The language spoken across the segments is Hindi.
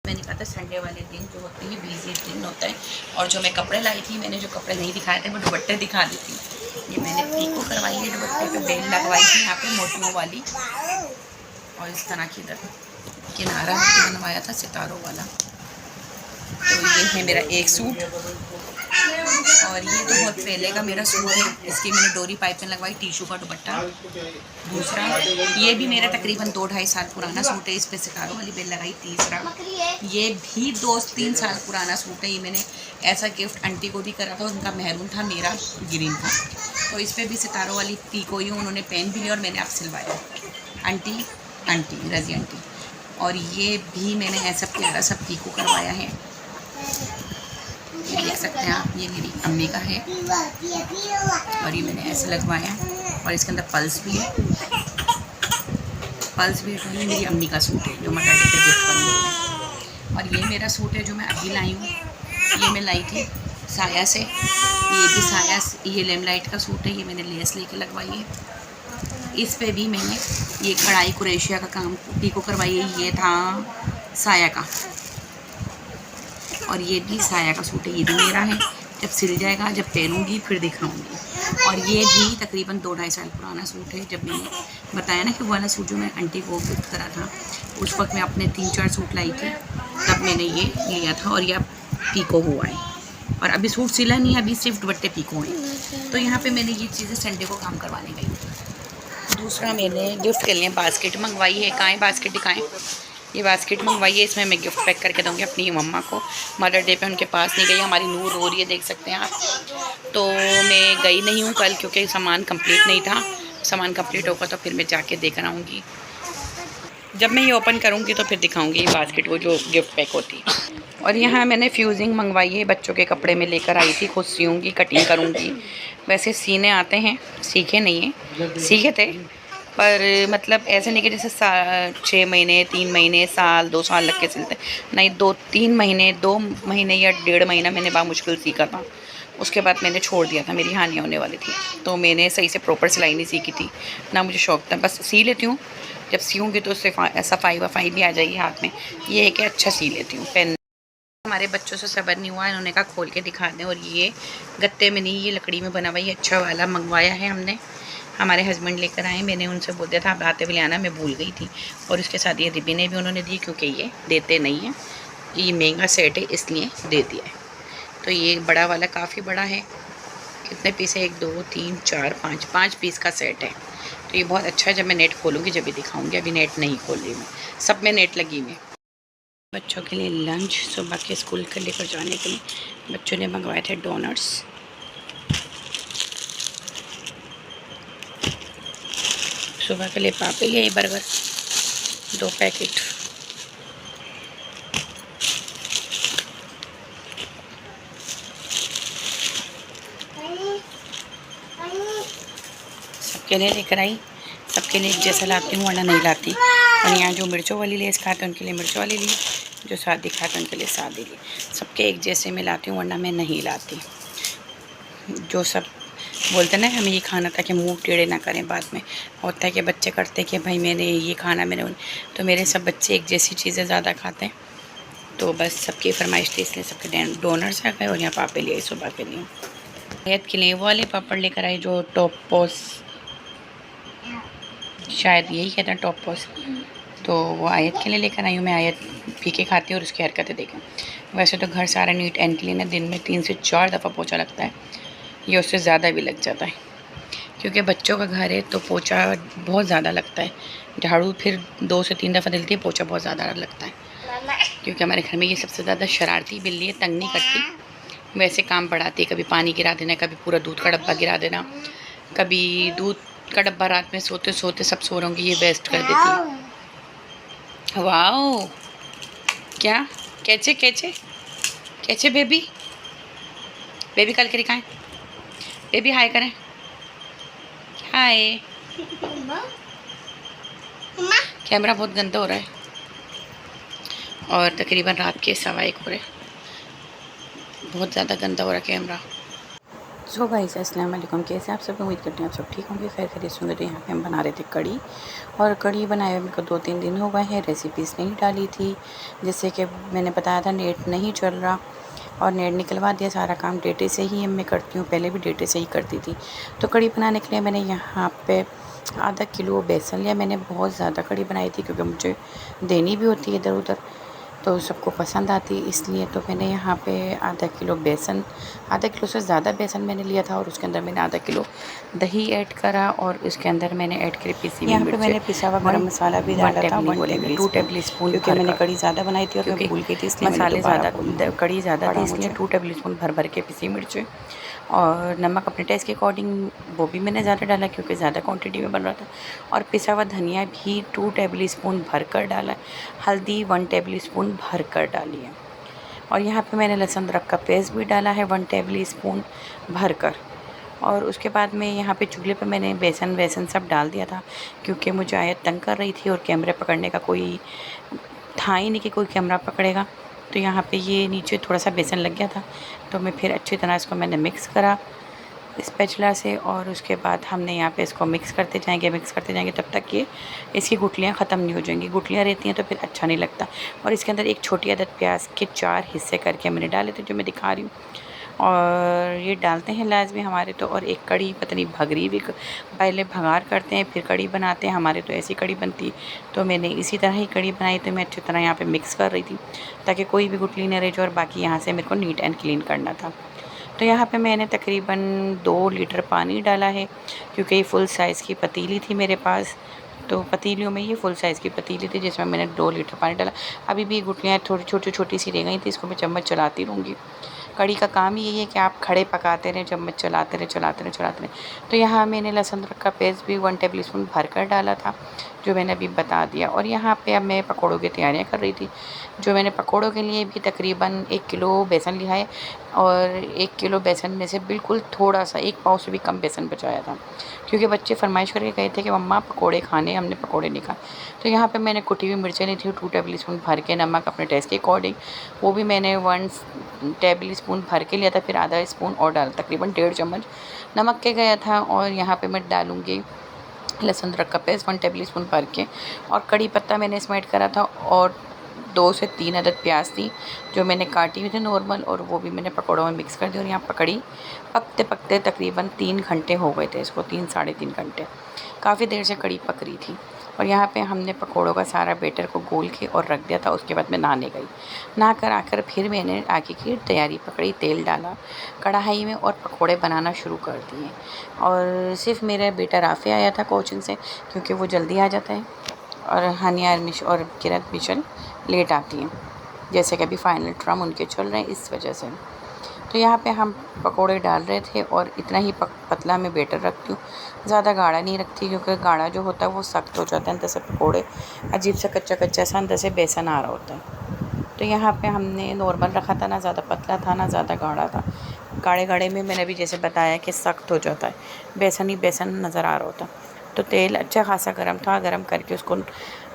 मैंने कहा था संडे वाले दिन जो होते हैं बिजी दिन होता है। और जो मैं कपड़े लाई थी, मैंने जो कपड़े नहीं दिखाए थे वो दुपट्टे दिखा दी थी। ये मैंने पीको करवाई है, दुपट्टे पे बेल लगवाई थी यहाँ पे मोतियों वाली, और इस तरह की इधर किनारा बनवाया था सितारों वाला। तो ये है मेरा एक सूट, और ये तो बहुत पहले का मेरा सूट है, इसकी मैंने डोरी पाइपिंग लगवाई, टिशू का दुपट्टा। दूसरा ये भी मेरा तकरीबन 2-2.5 साल पुराना सूट है, इस पे सितारों वाली बेल लगाई। तीसरा ये भी 2-3 साल पुराना सूट है, ये मैंने ऐसा गिफ्ट आंटी को भी करा था, उनका मैरून था, मेरा ग्रीन था। तो इस पर भी सितारों वाली पीको ही उन्होंने पेन भी लिया और मैंने आप सिलवाया, आंटी रजी आंटी। और ये भी मैंने ऐसा प्यारा सा पीको करवाया है, ये देख सकते हैं आप, ये मेरी अम्मी का है, और ये मैंने ऐसे लगवाया और इसके अंदर पल्स भी है। तो ये मेरी अम्मी का सूट है जो मैं डैडी पे गिफ्ट करूँगी। और ये मेरा सूट है जो मैं अभी लाई हूँ, ये मैं लाई थी साया से, ये भी साया, ये लेमलाइट का सूट है, ये मैंने लेस लेके लगवाई है। इस पे भी मैंने ये कढ़ाई कुरेशिया का काम पीको करवाई है, ये था साया का, और ये भी साया का सूट है, ये भी मेरा है। जब सिल जाएगा, जब पहनूंगी फिर दिखाऊंगी। और ये भी तकरीबन 2-2.5 साल पुराना सूट है। जब मैंने बताया ना कि वो वाला सूट जो मैं आंटी को गिफ्ट करा था, उस वक्त मैं अपने 3-4 सूट लाई थी, तब मैंने ये लिया था, और यह पीको हुआ है। और अभी सूट सिला नहीं है, अभी सिर्फ दुपट्टे पीको हैं। तो यहाँ पर मैंने ये चीज़ें संडे को काम करवाने गई। दूसरा मैंने गिफ्ट के लिए बास्केट मंगवाई है। कहाँ है बास्केट, दिखाएँ। ये बास्केट मंगवाई है, इसमें मैं गिफ्ट पैक करके दूँगी अपनी मम्मा को। मदर डे पे उनके पास नहीं गई, हमारी नूर रो रही है, देख सकते हैं आप। तो मैं गई नहीं हूँ कल, क्योंकि सामान कंप्लीट नहीं था। सामान कंप्लीट होगा तो फिर मैं जाके देख आऊँगी। जब मैं ये ओपन करूँगी तो फिर दिखाऊँगी ये बास्केट, वो जो गिफ्ट पैक होती है। और यहाँ मैंने फ्यूजिंग मंगवाई है, बच्चों के कपड़े में लेकर आई थी, खुद सीऊँगी, कटिंग करूँगी। वैसे सीने आते हैं, सीखे नहीं हैं, सीखे थे, पर मतलब ऐसे नहीं कि जैसे 6 महीने, 3 महीने, साल, 2 साल लग के सिलते नहीं। 2-3 महीने, 2 महीने या 1.5 महीना मैंने बामुश्किल सीखा था। उसके बाद मैंने छोड़ दिया था, मेरी हानियाँ होने वाली थी, तो मैंने सही से प्रॉपर सिलाई नहीं सीखी थी, ना मुझे शौक़ था। बस सी लेती हूँ, जब सीऊँगी तो उससे सफाई वफाई भी आ जाएगी हाथ में। ये है कि अच्छा सी लेती हूँ। पेन हमारे बच्चों से सब्र नहीं हुआ, इन्होंने कहा खोल के दिखा दें। और ये गत्ते में नहीं, ये लकड़ी में बना हुआ, ये अच्छा वाला मंगवाया है हमने। हमारे हस्बैंड लेकर आए, मैंने उनसे बोल दिया था आप आते हुए आना, मैं भूल गई थी। और उसके साथ ये रिबनें भी उन्होंने दी, क्योंकि ये देते नहीं हैं, ये महंगा सेट है इसलिए दे दिया है। तो ये बड़ा वाला काफ़ी बड़ा है। कितने पीस है, 1 2 3 4 5 पीस का सेट है। तो ये बहुत अच्छा है, जब मैं नेट खोलूँगी जब भी दिखाऊँगी, अभी नेट नहीं खोल रही मैं, सब में नेट लगी हुई। बच्चों के लिए लंच सुबह के स्कूल के लेकर जाने के लिए बच्चों ने मंगवाए थे डोनट्स। सुबह के लिए पापे लिए बर्गर 2 पैकेट। सबके लिए लेकर आई, सबके लिए जैसा लाती हूँ वरना नहीं लाती। और यहाँ जो मिर्चों वाली लेस खाते हैं उनके लिए मिर्चों वाली ली, जो सादी खाते हैं उनके लिए सादी ली। सबके एक जैसे मैं लाती हूँ वरना मैं नहीं लाती। जो सब बोलते ना हमें ये खाना था कि मुंह टेढ़े ना करें, बाद में होता है कि बच्चे करते कि भाई मैंने ये खाना, मैंने तो मेरे सब बच्चे एक जैसी चीज़ें ज़्यादा खाते हैं, तो बस सबकी फरमाइश थी इसलिए सबके डोनर्स आ गए। और यहाँ पापे लिए सुबह के लिए, आयत के लिए वो वाले पापड़ लेकर आए जो टॉपोस, शायद यही कहते हैं टॉपोस, तो वो आयत के लिए लेकर आई हूँ। मैं आयत फीके खाती हूँ और उसकी हरकतें देखें। वैसे तो घर सारा नीट एंड क्लीन है, दिन में 3 से 4 दफ़ा पोछा लगता है, ये उससे ज़्यादा भी लग जाता है, क्योंकि बच्चों का घर है तो पोछा बहुत ज़्यादा लगता है। झाड़ू फिर 2 से 3 दफ़ा डलती है, पोछा बहुत ज़्यादा लगता है, क्योंकि हमारे घर में ये सबसे ज़्यादा शरारती बिल्ली है, तंग नहीं करती, वैसे काम बढ़ाती है। कभी पानी गिरा देना, कभी पूरा दूध का डब्बा गिरा देना, कभी दूध का डब्बा रात में सोते सोते सब सो रहोगे ये वेस्ट कर देती है। वाओ, क्या cache cache cache baby, baby कल के दिखाएं, बेबी हाय करें, हाय। कैमरा बहुत गंदा हो रहा है, और तकरीबन रात के 1:15 हो रहे, बहुत ज़्यादा गंदा हो रहा है कैमरा। सो गाइस अस्सलाम वालेकुम, कैसे आप सब? उम्मीद करते हैं आप सब ठीक होंगे, खैर खैरियत से होंगे। तो यहाँ पे हम बना रहे थे कड़ी, और कड़ी बनाए हुए मेरे को 2-3 दिन हो गए हैं। रेसिपीज़ नहीं डाली थी, जैसे कि मैंने बताया था नेट नहीं चल रहा, और नेट निकलवा दिया। सारा काम डेटे से ही मैं करती हूँ, पहले भी डेटे से ही करती थी। तो कड़ी बनाने के लिए मैंने यहाँ पे आधा किलो बेसन लिया। मैंने बहुत ज़्यादा कड़ी बनाई थी क्योंकि मुझे देनी भी होती है इधर उधर, तो सबको पसंद आती है इसलिए। तो मैंने यहाँ पे आधा किलो से ज़्यादा बेसन मैंने लिया था, और उसके अंदर मैंने आधा किलो दही ऐड करा, और उसके अंदर मैंने ऐड करी पिसी हुई मिर्च। यहाँ पे मैंने पिसा हुआ गरम मसाला भी डाला था, 2 टेबल स्पून, क्योंकि मैंने कड़ी ज़्यादा बनाई थी और मैं भूल गई थी, इसलिए मसाले ज़्यादा, कड़ी ज़्यादा थी, इसलिए 2 टेबल स्पून भर के पिसी मिर्च। और नमक अपने टेस्ट के अकॉर्डिंग, वो भी मैंने ज़्यादा डाला क्योंकि ज़्यादा क्वांटिटी में बन रहा था। और पिसा हुआ धनिया भी 2 टेबल स्पून भर कर डाला। हल्दी 1 टेबल स्पून भर कर डाली है। और यहाँ पे मैंने लहसुन अदरक का पेस्ट भी डाला है 1 टेबल स्पून भर कर। और उसके बाद में यहाँ पे चूल्हे पे मैंने बेसन सब डाल दिया था, क्योंकि मुझे आयत तंग कर रही थी और कैमरे पकड़ने का कोई था ही नहीं कि कोई कैमरा पकड़ेगा। तो यहाँ पे ये नीचे थोड़ा सा बेसन लग गया था, तो मैं फिर अच्छी तरह इसको मैंने मिक्स करा स्पैचुला से। और उसके बाद हमने यहाँ पे इसको मिक्स करते जाएंगे तब तक कि इसकी गुठलियाँ ख़त्म नहीं हो जाएंगी। गुठलियाँ रहती हैं तो फिर अच्छा नहीं लगता। और इसके अंदर एक छोटी आदत प्याज के 4 हिस्से करके मैंने डाले थे, जो मैं दिखा रही हूँ। और ये डालते हैं लाजमी हमारे तो। और एक कड़ी पतली भगरी भी पहले भगार करते हैं, फिर कड़ी बनाते हैं। हमारे तो ऐसी कड़ी बनती, तो मैंने इसी तरह ही कड़ी बनाई। तो मैं अच्छी तरह यहाँ पे मिक्स कर रही थी ताकि कोई भी गुठली न रह जाए, और बाकी यहाँ से मेरे को नीट एंड क्लीन करना था। तो यहाँ पे मैंने तकरीबन 2 लीटर पानी डाला है, क्योंकि ये फुल साइज़ की पतीली थी मेरे पास। तो पतीलियों में ये फुल साइज़ की पतीली थी, जिसमें मैंने 2 लीटर पानी डाला। अभी भी गुठलियाँ थोड़ी छोटी सी रह गई थी, इसको मैं चम्मच चलाती रहूँगी। कड़ी का काम ही यही है कि आप खड़े पकाते रहें, चम्मच चलाते रहें। तो यहाँ मैंने लहसुन अदरक का पेस्ट भी 1 टेबल स्पून भर कर डाला था, जो मैंने अभी बता दिया। और यहाँ पे अब मैं पकौड़ों की तैयारियाँ कर रही थी। जो मैंने पकौड़ों के लिए भी तकरीबन 1 किलो बेसन लिया है, और 1 किलो बेसन में से बिल्कुल थोड़ा सा 1 पाव से भी कम बेसन बचाया था, क्योंकि बच्चे फरमाइश करके गए थे कि मम्मा पकौड़े खाने, हमने पकौड़े नहीं खाए। तो यहाँ पे मैंने कुटी हुई मिर्चें ली थी 2 टेबल स्पून भर के, नमक अपने टेस्ट के अकॉर्डिंग, वो भी मैंने 1 टेबल स्पून भर के लिया था, फिर आधा स्पून और डाला, तकरीबन 1.5 चम्मच नमक के गया था। और यहाँ पे मैं डालूँगी लहसुन अदरक का पेस्ट 1 टेबल स्पून भर के, और कड़ी पत्ता मैंने इसमें ऐड करा था, और 2 से 3 अदद प्याज थी जो मैंने काटी हुई थी नॉर्मल, और वो भी मैंने पकौड़ों में मिक्स कर दी। और यहाँ पकड़ी पकते तकरीबन 3 घंटे हो गए थे इसको, 3 साढ़े 3 घंटे, काफ़ी देर से कड़ी पक रही थी। और यहाँ पे हमने पकौड़ों का सारा बैटर को गोल के और रख दिया था। उसके बाद मैं नहाने गई, नहा कर आकर फिर मैंने आगे की तैयारी पकड़ी, तेल डाला कढ़ाई में और पकौड़े बनाना शुरू कर दिए। और सिर्फ मेरा बेटा राफ़ी आया था कोचिंग से, क्योंकि वो जल्दी आ जाता है, और हानिया और किरत मिशल लेट आती हैं, जैसे कि अभी फाइनल टर्म उनके चल रहे हैं, इस वजह से। तो यहाँ पे हम पकोड़े डाल रहे थे, और इतना ही पतला मैं बेटर रखती हूँ, ज़्यादा गाढ़ा नहीं रखती, क्योंकि गाढ़ा जो होता है वो सख्त हो जाता है, अंदर से पकोड़े अजीब सा कच्चा सा अंदर से बेसन आ रहा होता है। तो यहाँ पे हमने नॉर्मल रखा था, ना ज़्यादा पतला था ना ज़्यादा गाढ़ा था। गाढ़े में मैंने भी जैसे बताया कि सख्त हो जाता है, बेसन ही बेसन नज़र आ रहा होता। तो तेल अच्छा खासा गर्म था, गर्म करके उसको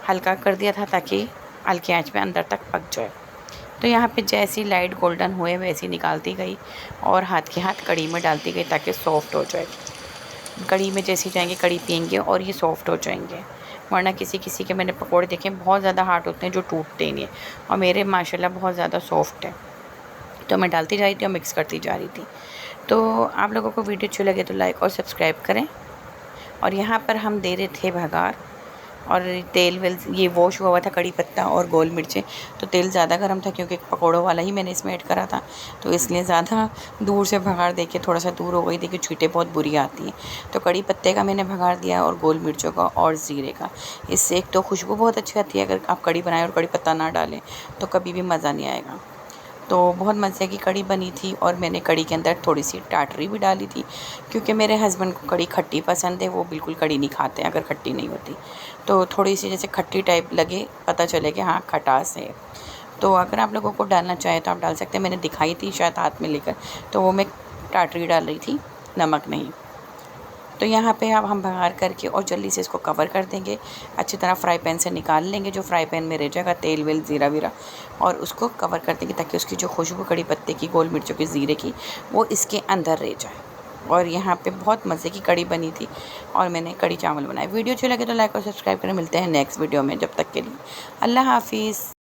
हल्का कर दिया था ताकि हल्की आंच पे अंदर तक पक जाए। तो यहाँ पे जैसी लाइट गोल्डन हुए वैसी निकालती गई, और हाथ के हाथ कड़ी में डालती गई ताकि सॉफ़्ट हो जाए। कड़ी में जैसी जाएंगे कड़ी पियेंगे और ये सॉफ़्ट हो जाएंगे, वरना किसी के मैंने पकोड़े देखे बहुत ज़्यादा हार्ड होते हैं जो टूटते नहीं हैं, और मेरे माशाल्लाह बहुत ज़्यादा सॉफ्ट है। तो मैं डालती जा रही थी और मिक्स करती जा रही थी। तो आप लोगों को वीडियो अच्छी लगे तो लाइक और सब्सक्राइब करें। और यहाँ पर हम दे रहे थे भगार, और तेल वेल ये वॉश हुआ था कड़ी पत्ता और गोल मिर्चें। तो तेल ज़्यादा गर्म था, क्योंकि पकौड़ों वाला ही मैंने इसमें ऐड करा था, तो इसलिए ज़्यादा दूर से भगार दे के थोड़ा सा दूर हो गई थी कि छींटें बहुत बुरी आती हैं। तो कड़ी पत्ते का मैंने भगार दिया, और गोल मिर्चों का और ज़ीरे का। इससे एक तो खुशबू बहुत अच्छी आती है, अगर आप कड़ी बनाएं और कड़ी पत्ता ना डालें तो कभी भी मज़ा नहीं आएगा। तो बहुत मज़े की कड़ी बनी थी, और मैंने कड़ी के अंदर थोड़ी सी टाटरी भी डाली थी, क्योंकि मेरे हस्बैंड को कड़ी खट्टी पसंद है, वो बिल्कुल कड़ी नहीं खाते हैं अगर खट्टी नहीं होती। तो थोड़ी सी जैसे खट्टी टाइप लगे, पता चले कि हाँ खटास है। तो अगर आप लोगों को डालना चाहे तो आप डाल सकते हैं। मैंने दिखाई थी शायद हाथ में लेकर, तो वो मैं टाटरी डाल रही थी, नमक नहीं। तो यहाँ पे अब हम भगार करके और जल्दी से इसको कवर कर देंगे, अच्छी तरह फ्राई पैन से निकाल लेंगे जो फ्राई पैन में रह जाएगा तेल वेल ज़ीरा वीरा, और उसको कवर कर देंगे ताकि उसकी जो खुशबू कड़ी पत्ते की, गोल मिर्चों की, ज़ीरे की, वो इसके अंदर रह जाए। और यहाँ पे बहुत मज़े की कड़ी बनी थी और मैंने कड़ी चावल बनाए। वीडियो अच्छी लगे तो लाइक और सब्सक्राइब करें। मिलते हैं नेक्स्ट वीडियो में, जब तक के लिए अल्लाह हाफिज़।